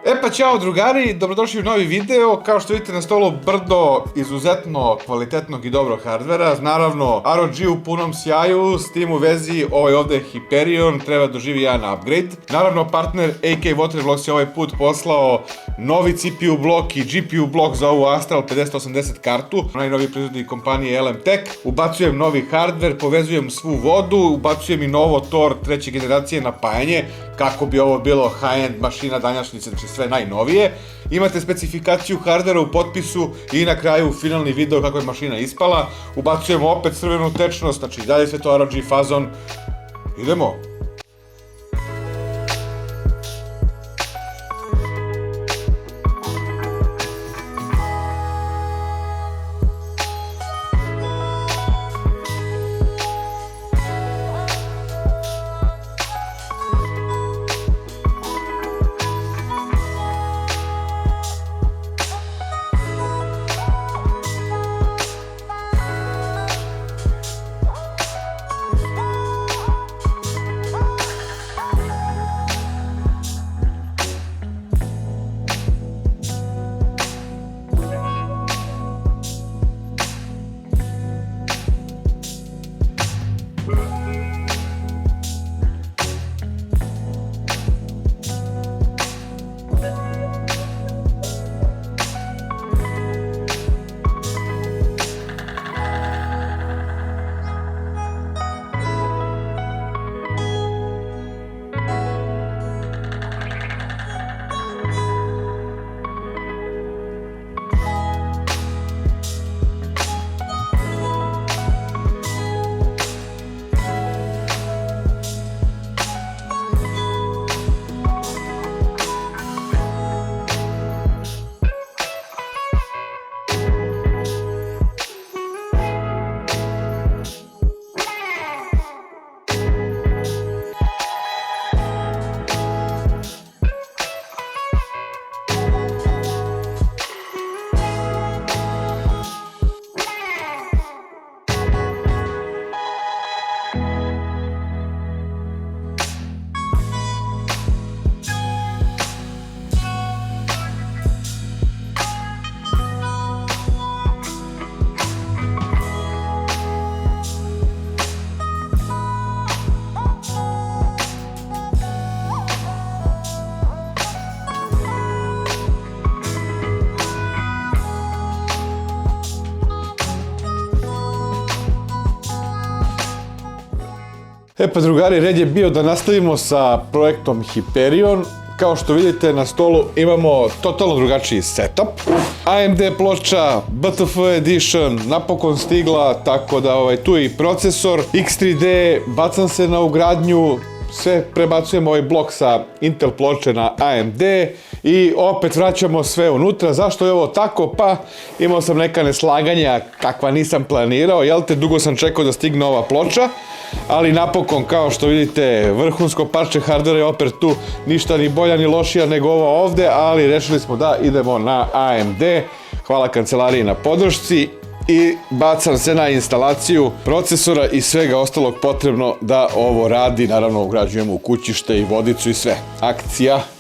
E pa ćao drugari, dobrodošli u novi video. Kao što vidite na stolu brdo izuzetno kvalitetnog i dobrog hardvera. Naravno ROG u punom sjaju, s tim u vezi ovaj ovde Hyperion treba doživi jedan upgrade. Naravno partner EK Waterblocks je ovaj put poslao novi CPU blok i GPU blok za ovu Astral 5080 kartu. Najnoviji proizvodi kompanije LM Tek. Ubacujem novi hardver, povezujem svu vodu, ubacujem i novo Thor treće generacije napajanje kako bi ovo bilo high-end mašina danjačnice, znači sve najnovije. Imate specifikaciju hardvera u potpisu i na kraju finalni video kako je mašina ispala. Ubacujemo opet crvenu tečnost, znači dalje sve to ROG fazon. Idemo! E pa drugari, red je bio da nastavimo sa projektom Hyperion. Kao što vidite na stolu imamo totalno drugačiji setup. AMD ploča, BTF edition, napokon stigla, tako da tu je i procesor, X3D, bacam se na ugradnju, sve prebacujemo ovaj blok sa Intel ploče na AMD i opet vraćamo sve unutra. Zašto je ovo tako? Pa imao sam neka neslaganja kakva nisam planirao, jel te, dugo sam čekao da stigne ova ploča, ali napokon, kao što vidite, vrhunsko parče hardvera je opet tu, ništa ni bolja ni lošija nego ova ovde, ali rešili smo da idemo na AMD. Hvala kancelariji na podršci i bacam se na instalaciju procesora i svega ostalog potrebno da ovo radi. Naravno ugrađujemo u kućište i vodicu i sve. Akcija!